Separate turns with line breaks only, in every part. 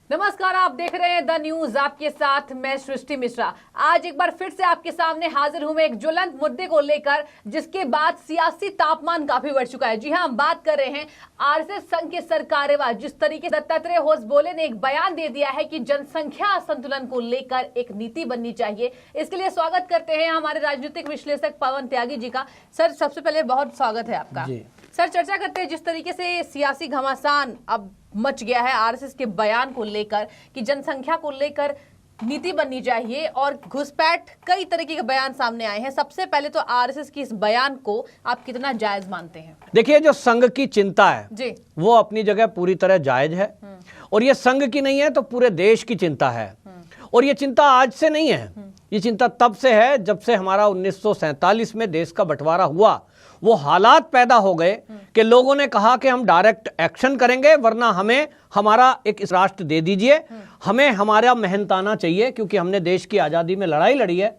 नमस्कार, आप देख रहे हैं द न्यूज। आपके साथ मैं सृष्टि मिश्रा। आज एक बार फिर से आपके सामने हाजिर हूं मैं एक ज्वलंत मुद्दे को लेकर, जिसके बाद सियासी तापमान काफी बढ़ चुका है। जी हां, हम बात कर रहे हैं आरएसएस संघ के सरकार्यवाह। जिस तरीके से दत्तात्रेय होसबोले ने एक बयान दे दिया है कि जनसंख्या संतुलन को लेकर एक नीति बननी चाहिए। इसके लिए स्वागत करते हैं हमारे राजनीतिक विश्लेषक पवन त्यागी जी का। सर, सबसे पहले बहुत स्वागत है आपका। सर, चर्चा करते हैं जिस तरीके से सियासी घमासान अब मच गया है आरएसएस के बयान को लेकर कि जनसंख्या को लेकर नीति बननी चाहिए, और घुसपैठ कई तरीके के बयान सामने आए हैं। सबसे पहले तो आरएसएस की इस बयान को आप कितना जायज मानते हैं?
देखिए, जो संघ की चिंता है
जी,
वो अपनी जगह पूरी तरह जायज है, और ये संघ की नहीं है तो पूरे देश की चिंता है। और ये चिंता आज से नहीं है, ये चिंता तब से है जब से हमारा 1947 में देश का बंटवारा हुआ। वो हालात पैदा हो गए कि लोगों ने कहा कि हम डायरेक्ट एक्शन करेंगे, वरना हमें हमारा एक राष्ट्र दे दीजिए, हमें हमारा मेहनताना चाहिए, क्योंकि हमने देश की आज़ादी में लड़ाई लड़ी है।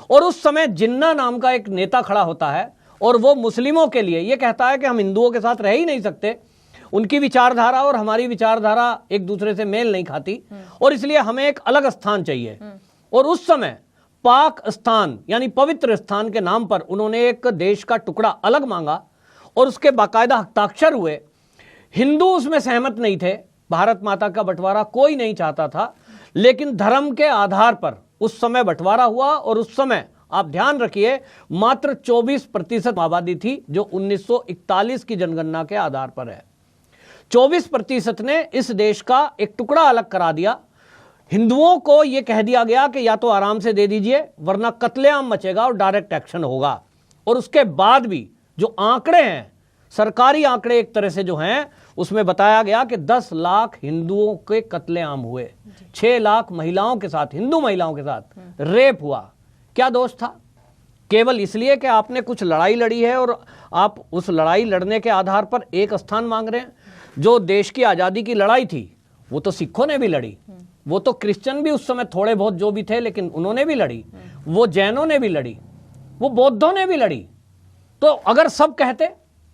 और उस समय जिन्ना नाम का एक नेता खड़ा होता है, और वो मुस्लिमों के लिए ये कहता है कि हम हिंदुओं के साथ रह ही नहीं सकते, उनकी विचारधारा और हमारी विचारधारा एक दूसरे से मेल नहीं खाती, और इसलिए हमें एक अलग स्थान चाहिए। और उस समय पाक स्थान यानी पवित्र स्थान के नाम पर उन्होंने एक देश का टुकड़ा अलग मांगा, और उसके बाकायदा हस्ताक्षर हुए। हिंदू उसमें सहमत नहीं थे, भारत माता का बंटवारा कोई नहीं चाहता था, लेकिन धर्म के आधार पर उस समय बंटवारा हुआ। और उस समय आप ध्यान रखिए, मात्र 24% आबादी थी, जो 1941 की जनगणना के आधार पर है। 24% ने इस देश का एक टुकड़ा अलग करा दिया। हिंदुओं को यह कह दिया गया कि या तो आराम से दे दीजिए, वरना कत्लेआम मचेगा और डायरेक्ट एक्शन होगा। और उसके बाद भी जो आंकड़े हैं, सरकारी आंकड़े एक तरह से जो हैं, उसमें बताया गया कि 10 लाख हिंदुओं के कत्लेआम हुए, 6 लाख महिलाओं के साथ, हिंदू महिलाओं के साथ रेप हुआ। क्या दोष था? केवल इसलिए कि आपने कुछ लड़ाई लड़ी है और आप उस लड़ाई लड़ने के आधार पर एक स्थान मांग रहे हैं। जो देश की आज़ादी की लड़ाई थी वो तो सिखों ने भी लड़ी, वो तो क्रिश्चियन भी उस समय थोड़े बहुत जो भी थे, लेकिन उन्होंने भी लड़ी, वो जैनों ने भी लड़ी, वो बौद्धों ने भी लड़ी। तो अगर सब कहते,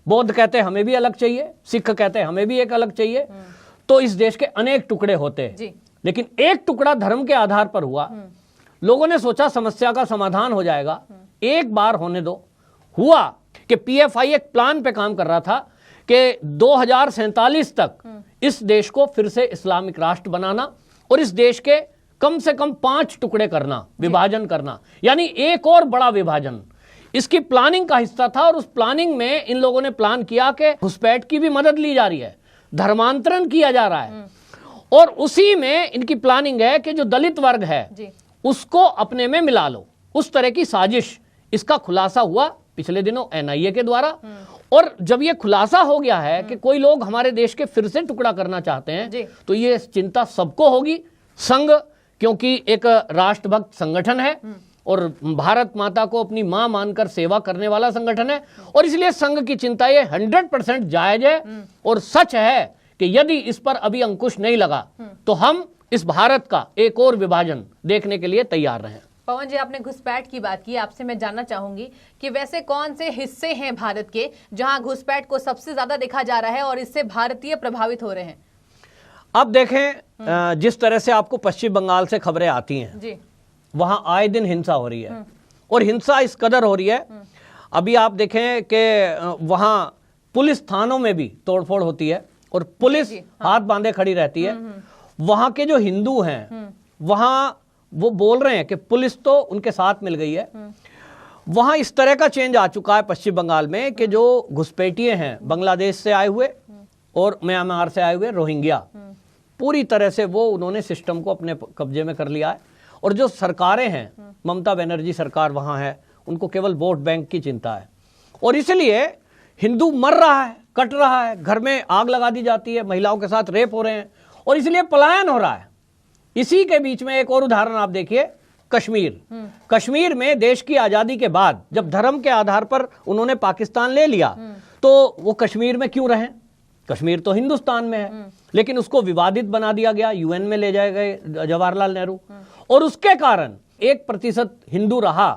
बौद्ध कहते हमें भी अलग चाहिए, सिख कहते हमें भी एक अलग चाहिए, तो इस देश के अनेक टुकड़े होते। लेकिन एक टुकड़ा धर्म के आधार पर हुआ। लोगों ने सोचा समस्या का समाधान हो जाएगा, एक बार होने दो। हुआ कि पीएफआई एक प्लान पे काम कर रहा था कि 2047 तक इस देश को फिर से इस्लामिक राष्ट्र बनाना, और इस देश के कम से कम 5 टुकड़े करना, विभाजन करना, यानी एक और बड़ा विभाजन। इसकी प्लानिंग का हिस्सा था। और उस प्लानिंग में इन लोगों ने प्लान किया कि घुसपैठ की भी मदद ली जा रही है, धर्मांतरण किया जा रहा है, और उसी में इनकी प्लानिंग है कि जो दलित वर्ग है उसको अपने में मिला लो। उस तरह की साजिश, इसका खुलासा हुआ पिछले दिनों एनआईए के द्वारा। और जब ये खुलासा हो गया है कि कोई लोग हमारे देश के फिर से टुकड़ा करना चाहते हैं, तो ये चिंता सबको होगी। संघ क्योंकि एक राष्ट्रभक्त संगठन है और भारत माता को अपनी मां मानकर सेवा करने वाला संगठन है, और इसलिए संघ की चिंता ये 100% जायज है। और सच है कि यदि इस पर अभी अंकुश नहीं लगा तो हम इस भारत का एक और विभाजन देखने के लिए तैयार रहे।
पवन जी, आपने घुसपैठ की बात की, आपसे मैं जानना चाहूंगी कि वैसे कौन से हिस्से हैं भारत के जहां घुसपैठ को सबसे ज्यादा देखा जा रहा है और इससे भारतीय प्रभावित हो रहे हैं?
अब देखें, जिस तरह से आपको पश्चिम बंगाल से खबरें आती हैं जी, वहां आए दिन हिंसा हो रही है, और हिंसा इस कदर हो रही है। अभी आप देखें कि वहां पुलिस थानों में भी तोड़फोड़ होती है, और पुलिस हाथ बांधे खड़ी रहती है। वहां के जो हिंदू हैं वहां वो बोल रहे हैं कि पुलिस तो उनके साथ मिल गई है। वहां इस तरह का चेंज आ चुका है पश्चिम बंगाल में कि जो घुसपैठिए हैं, बांग्लादेश से आए हुए और म्यांमार से आए हुए रोहिंग्या, पूरी तरह से वो उन्होंने सिस्टम को अपने कब्जे में कर लिया है। और जो सरकारें हैं, ममता बनर्जी सरकार वहां है, उनको केवल वोट बैंक की चिंता है, और इसलिए हिंदू मर रहा है, कट रहा है, घर में आग लगा दी जाती है, महिलाओं के साथ रेप हो रहे हैं, और इसलिए पलायन हो रहा है। इसी के बीच में एक और उदाहरण आप देखिए, कश्मीर। कश्मीर में देश की आजादी के बाद जब धर्म के आधार पर उन्होंने पाकिस्तान ले लिया, तो वो कश्मीर में क्यों रहे? कश्मीर तो हिंदुस्तान में है, लेकिन उसको विवादित बना दिया गया, यूएन में ले जाए गए जवाहरलाल नेहरू, और उसके कारण 1% हिंदू रहा।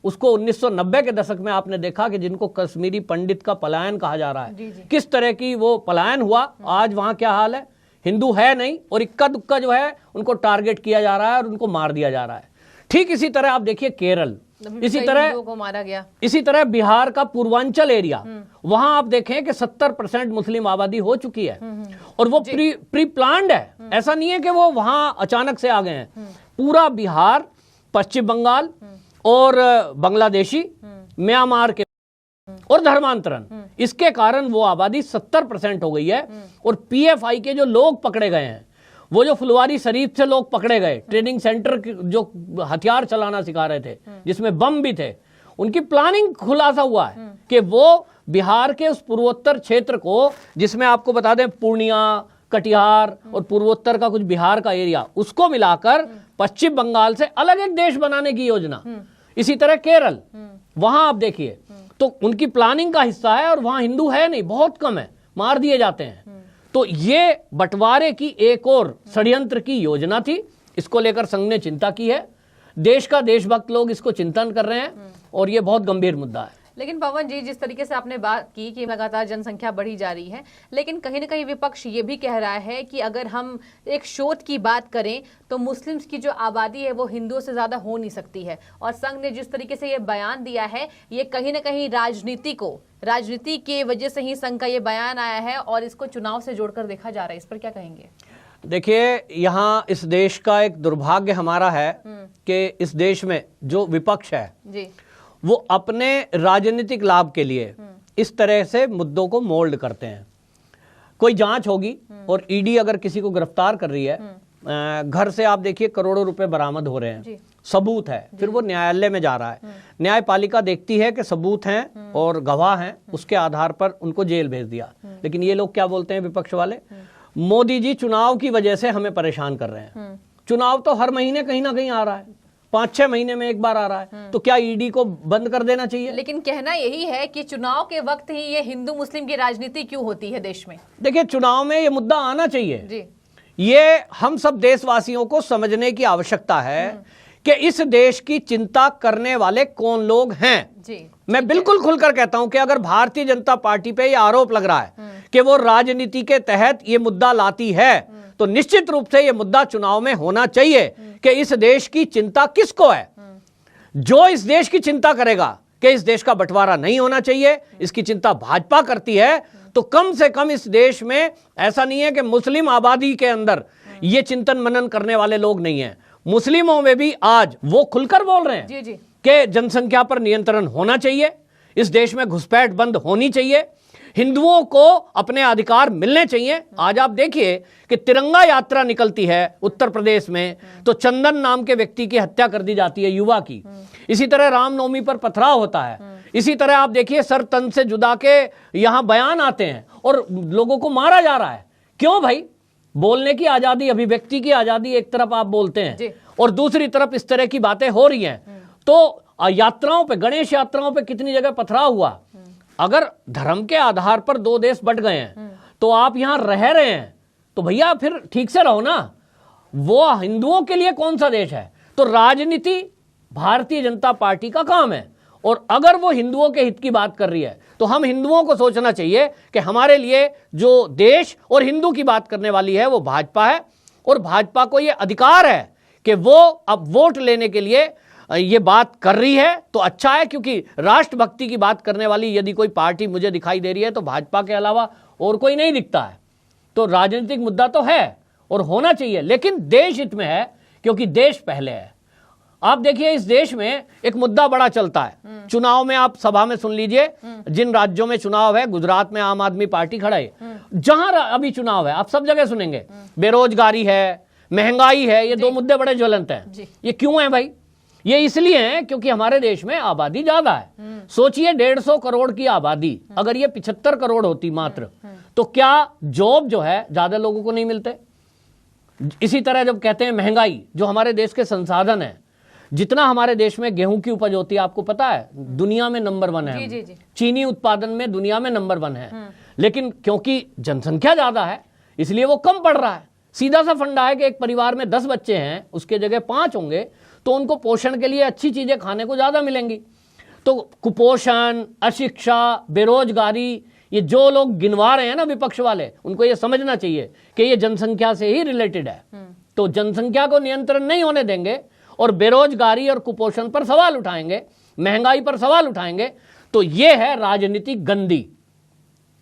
उसको 1990 के दशक में आपने देखा कि जिनको कश्मीरी पंडित का पलायन कहा जा रहा है, किस तरह की वो पलायन हुआ। आज वहां क्या हाल है? हिंदू है नहीं और इक्का दुक्का जो है उनको टारगेट किया जा रहा है और उनको मार दिया जा रहा है। ठीक इसी तरह आप देखिए केरल, इसी तरह
को मारा गया,
इसी तरह बिहार का पूर्वांचल एरिया, वहां आप देखें कि 70% मुस्लिम आबादी हो चुकी है और वो प्री प्लान्ड है। ऐसा नहीं है कि वो वहां अचानक से आ गए हैं। पूरा बिहार, पश्चिम बंगाल और बांग्लादेशी, म्यांमार के और धर्मांतरण, इसके कारण वो आबादी 70% हो गई है। और पीएफआई के जो लोग पकड़े गए हैं, वो जो फुलवारी शरीफ से लोग पकड़े गए, ट्रेनिंग सेंटर जो हथियार चलाना सिखा रहे थे जिसमें बम भी थे, उनकी प्लानिंग खुलासा हुआ है कि वो बिहार के उस पूर्वोत्तर क्षेत्र को, जिसमें आपको बता दें पूर्णिया, कटिहार और पूर्वोत्तर का कुछ बिहार का एरिया, उसको मिलाकर पश्चिम बंगाल से अलग एक देश बनाने की योजना। इसी तरह केरल, वहां आप देखिए तो उनकी प्लानिंग का हिस्सा है और वहां हिंदू है नहीं, बहुत कम है, मार दिए जाते हैं। तो ये बंटवारे की एक और षड्यंत्र की योजना थी। इसको लेकर संघ ने चिंता की है, देश का देशभक्त लोग इसको चिंतन कर रहे हैं और ये बहुत गंभीर मुद्दा है।
लेकिन पवन जी, जिस तरीके से आपने बात की कि लगातार जनसंख्या बढ़ी जा रही है, लेकिन कहीं ना कहीं विपक्ष ये भी कह रहा है कि अगर हम एक शोध की बात करें तो मुस्लिम्स की जो आबादी है वो हिंदुओं से ज्यादा हो नहीं सकती है। और संघ ने जिस तरीके से ये बयान दिया है, ये कहीं ना कहीं राजनीति के वजह से ही संघ का ये बयान आया है और इसको चुनाव से जोड़कर देखा जा रहा है। इस पर क्या कहेंगे?
देखिए, यहाँ इस देश का एक दुर्भाग्य हमारा है कि इस देश में जो विपक्ष है जी, वो अपने राजनीतिक लाभ के लिए इस तरह से मुद्दों को मोल्ड करते हैं। कोई जांच होगी और ईडी अगर किसी को गिरफ्तार कर रही है, घर से आप देखिए करोड़ों रुपए बरामद हो रहे हैं, सबूत है, फिर वो न्यायालय में जा रहा है, न्यायपालिका देखती है कि सबूत हैं और गवाह हैं, उसके आधार पर उनको जेल भेज दिया। लेकिन ये लोग क्या बोलते हैं विपक्ष वाले, मोदी जी चुनाव की वजह से हमें परेशान कर रहे हैं। चुनाव तो हर महीने कहीं ना कहीं आ रहा है, 5-6 महीने में एक बार आ रहा है, तो क्या ईडी को बंद कर देना चाहिए?
लेकिन कहना यही है कि चुनाव के वक्त ही ये हिंदू मुस्लिम की राजनीति क्यों होती है देश में?
देखिए, चुनाव में ये मुद्दा आना चाहिए
जी।
ये हम सब देशवासियों को समझने की आवश्यकता है कि इस देश की चिंता करने वाले कौन लोग हैं जी। मैं बिल्कुल खुलकर कहता हूं कि अगर भारतीय जनता पार्टी पे ये आरोप लग रहा है कि वो राजनीति के तहत ये मुद्दा लाती है, तो निश्चित रूप से ये मुद्दा चुनाव में होना चाहिए कि इस देश की चिंता किसको है। जो इस देश की चिंता करेगा कि इस देश का बंटवारा नहीं होना चाहिए, इसकी चिंता भाजपा करती है, तो कम से कम इस देश में ऐसा नहीं है कि मुस्लिम आबादी के अंदर ये चिंतन मनन करने वाले लोग नहीं हैं। मुस्लिमों में भी आज वो खुलकर बोल रहे हैं कि जनसंख्या पर नियंत्रण होना चाहिए, इस देश में घुसपैठ बंद होनी चाहिए, हिंदुओं को अपने अधिकार मिलने चाहिए। आज आप देखिए कि तिरंगा यात्रा निकलती है उत्तर प्रदेश में तो चंदन नाम के व्यक्ति की हत्या कर दी जाती है, युवा की। इसी तरह रामनवमी पर पथराव होता है। इसी तरह आप देखिए सर तन से जुदा के यहां बयान आते हैं और लोगों को मारा जा रहा है। क्यों भाई? बोलने की आजादी, अभिव्यक्ति की आजादी एक तरफ आप बोलते हैं और दूसरी तरफ इस तरह की बातें हो रही हैं। तो यात्राओं पे, गणेश यात्राओं पे कितनी जगह पथराव हुआ। अगर धर्म के आधार पर दो देश बंट गए हैं तो आप यहां रह रहे हैं तो भैया फिर ठीक से रहो ना। वो हिंदुओं के लिए कौन सा देश है? तो राजनीति भारतीय जनता पार्टी का काम है और अगर वो हिंदुओं के हित की बात कर रही है तो हम हिंदुओं को सोचना चाहिए कि हमारे लिए जो देश और हिंदू की बात करने वाली है वो भाजपा है और भाजपा को ये अधिकार है कि वो अब वोट लेने के लिए ये बात कर रही है तो अच्छा है। क्योंकि राष्ट्रभक्ति की बात करने वाली यदि कोई पार्टी मुझे दिखाई दे रही है तो भाजपा के अलावा और कोई नहीं दिखता है। तो राजनीतिक मुद्दा तो है और होना चाहिए, लेकिन देश हित में है क्योंकि देश पहले है। आप देखिए इस देश में एक मुद्दा बड़ा चलता है, चुनाव में आप सभा में सुन लीजिए, जिन राज्यों में चुनाव है, गुजरात में आम आदमी पार्टी खड़ा है, जहां अभी चुनाव है आप सब जगह सुनेंगे बेरोजगारी है, महंगाई है, ये दो मुद्दे बड़े ज्वलंत हैं। ये क्यों है भाई? ये इसलिए है क्योंकि हमारे देश में आबादी ज्यादा है। सोचिए 150 करोड़ की आबादी, अगर ये 75 करोड़ होती मात्र, तो क्या जॉब जो है ज्यादा लोगों को नहीं मिलते? इसी तरह जब कहते हैं महंगाई, जो हमारे देश के संसाधन है, जितना हमारे देश में गेहूं की उपज होती है आपको पता है दुनिया में नंबर 1 है। जी। चीनी उत्पादन में दुनिया में नंबर 1 है, लेकिन क्योंकि जनसंख्या ज्यादा है इसलिए वो कम पड़ रहा है। सीधा सा फंडा है कि एक परिवार में 10 बच्चे हैं, उसके जगह 5 होंगे तो उनको पोषण के लिए अच्छी चीजें खाने को ज्यादा मिलेंगी। तो कुपोषण, अशिक्षा, बेरोजगारी, ये जो लोग गिनवा रहे हैं ना विपक्ष वाले, उनको ये समझना चाहिए कि ये जनसंख्या से ही रिलेटेड है। तो जनसंख्या को नियंत्रण नहीं होने देंगे और बेरोजगारी और कुपोषण पर सवाल उठाएंगे, महंगाई पर सवाल उठाएंगे, तो ये है राजनीति गंदी।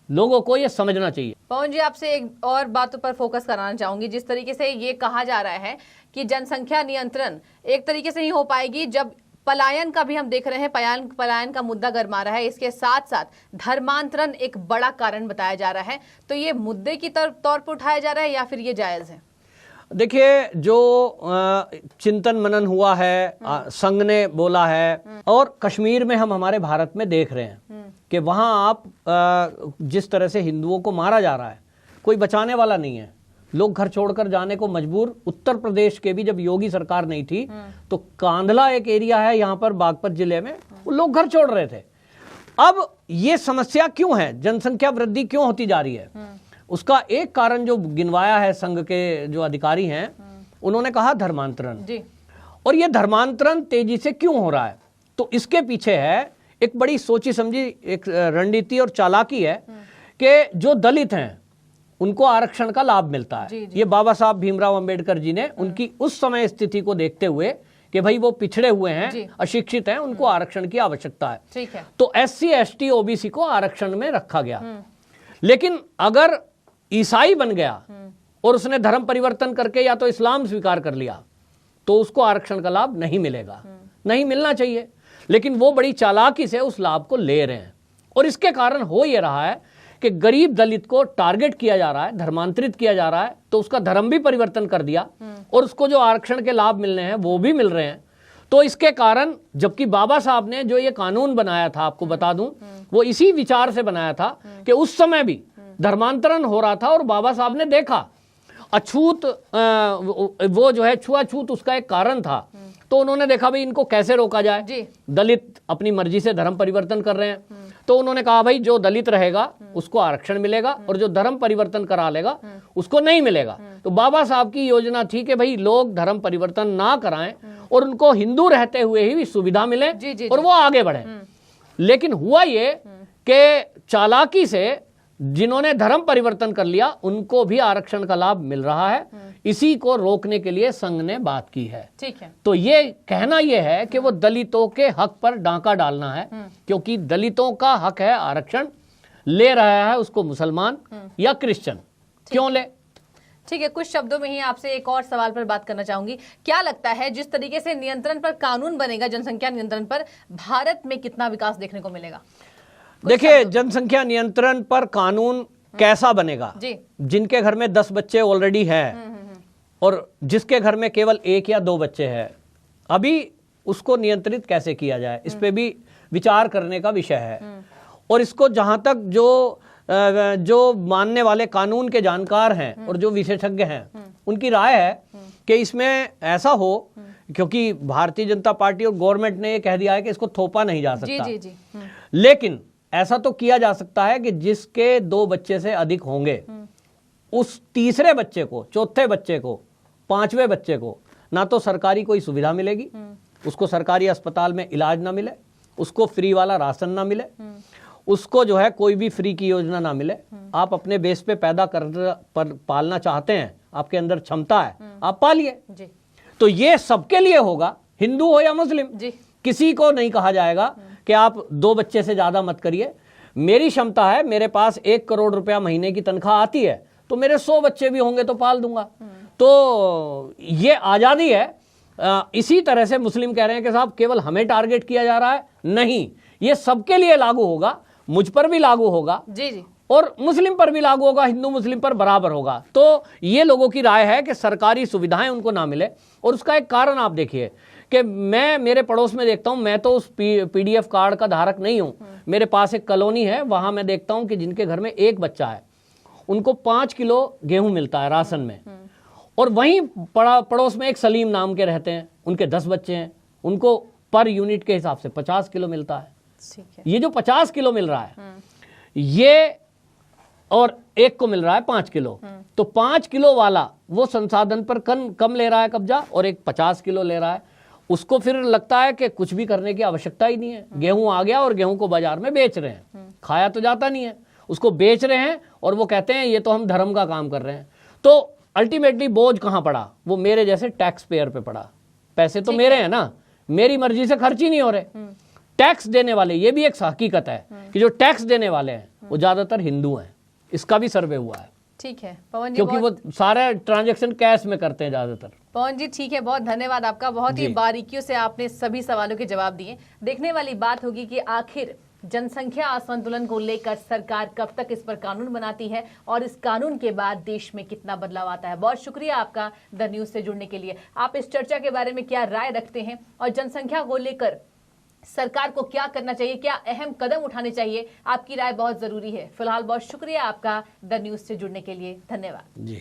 लोगों को ये समझना चाहिए।
पवन जी, आपसे एक और बातों पर फोकस कराना चाहूंगी। जिस तरीके से ये कहा जा रहा है कि जनसंख्या नियंत्रण एक तरीके से ही हो पाएगी जब पलायन का भी हम देख रहे हैं, पलायन का मुद्दा गरमा रहा है, इसके साथ साथ धर्मांतरण एक बड़ा कारण बताया जा रहा है। तो ये मुद्दे की तौर पर उठाया जा रहा है या फिर ये जायज है?
देखिए, जो चिंतन मनन हुआ है, संघ ने बोला है, और कश्मीर में हम हमारे भारत में देख रहे हैं कि वहां आप जिस तरह से हिंदुओं को मारा जा रहा है, कोई बचाने वाला नहीं है। लोग घर छोड़कर जाने को मजबूर। उत्तर प्रदेश के भी जब योगी सरकार नहीं थी तो कांधला एक एरिया है यहाँ पर बागपत जिले में, वो लोग घर छोड़ रहे थे। अब ये समस्या क्यों है, जनसंख्या वृद्धि क्यों होती जा रही है? उसका एक कारण जो गिनवाया है संघ के जो अधिकारी हैं, उन्होंने कहा धर्मांतरण जी। और ये धर्मांतरण तेजी से क्यों हो रहा है? तो इसके पीछे है एक बड़ी सोची समझी एक रणनीति और चालाकी है कि जो दलित हैं उनको आरक्षण का लाभ मिलता है। जी, जी। ये बाबा साहब भीमराव अंबेडकर जी ने उनकी उस समय स्थिति को देखते हुए कि भाई वो पिछड़े हुए हैं, अशिक्षित हैं, उनको आरक्षण की आवश्यकता है, ठीक है। तो SC ST OBC को आरक्षण में रखा गया। लेकिन अगर ईसाई बन गया और उसने धर्म परिवर्तन करके या तो इस्लाम स्वीकार कर लिया तो उसको आरक्षण का लाभ नहीं मिलेगा, नहीं मिलना चाहिए। लेकिन वो बड़ी चालाकी से उस लाभ को ले रहे हैं और इसके कारण हो ये रहा है कि गरीब दलित को टारगेट किया जा रहा है, धर्मांतरित किया जा रहा है, तो उसका धर्म भी परिवर्तन कर दिया और उसको जो आरक्षण के लाभ मिलने हैं वो भी मिल रहे हैं। तो इसके कारण, जबकि बाबा साहब ने जो ये कानून बनाया था, आपको बता दूं, वो इसी विचार से बनाया था कि उस समय भी धर्मांतरण हो रहा था और बाबा साहब ने देखा अछूत, वो जो है छुआछूत उसका एक कारण था। तो उन्होंने देखा भाई इनको कैसे रोका जाए जी। दलित अपनी मर्जी से धर्म परिवर्तन कर रहे हैं, तो उन्होंने कहा भाई जो दलित रहेगा उसको आरक्षण मिलेगा और जो धर्म परिवर्तन करा लेगा उसको नहीं मिलेगा। तो बाबा साहब की योजना थी कि भाई लोग धर्म परिवर्तन ना कराएं और उनको हिंदू रहते हुए ही सुविधा मिले और वो आगे बढ़े। लेकिन हुआ ये कि चालाकी से जिन्होंने धर्म परिवर्तन कर लिया उनको भी आरक्षण का लाभ मिल रहा है। इसी को रोकने के लिए संघ ने बात की है, ठीक है। तो ये कहना ये है कि वो दलितों के हक पर डांका डालना है, क्योंकि दलितों का हक है आरक्षण, ले रहा है उसको मुसलमान या क्रिश्चियन, क्यों ले?
ठीक है, कुछ शब्दों में ही आपसे एक और सवाल पर बात करना चाहूंगी। क्या लगता है जिस तरीके से नियंत्रण पर कानून बनेगा, जनसंख्या नियंत्रण पर, भारत में कितना विकास देखने को मिलेगा?
देखिए, जनसंख्या नियंत्रण पर कानून कैसा बनेगा जी? जिनके घर में 10 बच्चे ऑलरेडी हैं और जिसके घर में केवल 1 या 2 बच्चे हैं, अभी उसको नियंत्रित कैसे किया जाए, इस पे भी विचार करने का विषय है। और इसको जहां तक जो मानने वाले कानून के जानकार हैं और जो विशेषज्ञ हैं, उनकी राय है कि इसमें ऐसा हो, क्योंकि भारतीय जनता पार्टी और गवर्नमेंट ने ये कह दिया है कि इसको थोपा नहीं जा सकता, जी, जी, जी। लेकिन ऐसा तो किया जा सकता है कि जिसके 2 बच्चे से अधिक होंगे, उस तीसरे बच्चे को, चौथे बच्चे को, 5वें बच्चे को ना तो सरकारी कोई सुविधा मिलेगी, उसको सरकारी अस्पताल में इलाज ना मिले, उसको फ्री वाला राशन ना मिले, उसको जो है कोई भी फ्री की योजना ना मिले। आप अपने बेस पे पैदा कर पालना चाहते हैं, आपके अंदर क्षमता है, आप पालिए। तो ये सबके लिए होगा, हिंदू हो या मुस्लिम, किसी को नहीं कहा जाएगा कि आप 2 बच्चे से ज्यादा मत करिए। मेरी क्षमता है, मेरे पास 1 करोड़ रुपया महीने की तनख्वाह आती है, तो मेरे 100 बच्चे भी होंगे तो पाल दूंगा। तो ये आजादी है। इसी तरह से मुस्लिम कह रहे हैं कि साहब केवल हमें टारगेट किया जा रहा है, नहीं, ये सबके लिए लागू होगा, मुझ पर भी लागू होगा जी जी, और मुस्लिम पर भी लागू होगा, हिंदू मुस्लिम पर बराबर होगा। तो ये लोगों की राय है कि सरकारी सुविधाएं उनको ना मिले। और उसका एक कारण आप देखिए कि मैं मेरे पड़ोस में देखता हूं, मैं तो उस PDF कार्ड का धारक नहीं हूं, मेरे पास एक कॉलोनी है, वहां मैं देखता हूं कि जिनके घर में 1 बच्चा है उनको 5 किलो गेहूं मिलता है राशन में, और वहीं पड़ोस में एक सलीम नाम के रहते हैं, उनके 10 बच्चे हैं, उनको पर यूनिट के हिसाब से 50 किलो मिलता है। ये जो 50 किलो मिल रहा है, ये और एक को मिल रहा है 5 किलो, तो 5 किलो वाला वो संसाधन पर कम ले रहा है कब्जा, और एक 50 किलो ले रहा है, उसको फिर लगता है कि कुछ भी करने की आवश्यकता ही नहीं है, गेहूं आ गया और गेहूं को बाजार में बेच रहे हैं, खाया तो जाता नहीं है। उसको बेच रहे हैं और वो कहते हैं ये तो हम धर्म का काम कर रहे हैं। तो अल्टीमेटली बोझ कहां पड़ा? वो मेरे जैसे टैक्स पेयर पे पड़ा। पैसे तो मेरे हैं ना, मेरी मर्जी से खर्च ही नहीं हो रहे। टैक्स देने वाले, ये भी एक हकीकत है कि जो टैक्स देने वाले हैं वो ज्यादातर हिंदू हैं। इसका भी सर्वे हुआ है।
ठीक है पवन जी,
क्योंकि वो सारा ट्रांजैक्शन कैश में करते हैं ज्यादातर।
पवन जी ठीक है, बहुत धन्यवाद आपका, बहुत ही बारीकियों से आपने सभी सवालों के जवाब दिए। देखने वाली बात होगी कि आखिर जनसंख्या असंतुलन को लेकर सरकार कब तक इस पर कानून बनाती है और इस कानून के बाद देश में कितना बदलाव आता है। बहुत शुक्रिया आपका द न्यूज से जुड़ने के लिए। आप इस चर्चा के बारे में क्या राय रखते हैं और जनसंख्या को लेकर सरकार को क्या करना चाहिए, क्या अहम कदम उठाने चाहिए, आपकी राय बहुत जरूरी है। फिलहाल बहुत शुक्रिया आपका द न्यूज से जुड़ने के लिए। धन्यवाद
जी।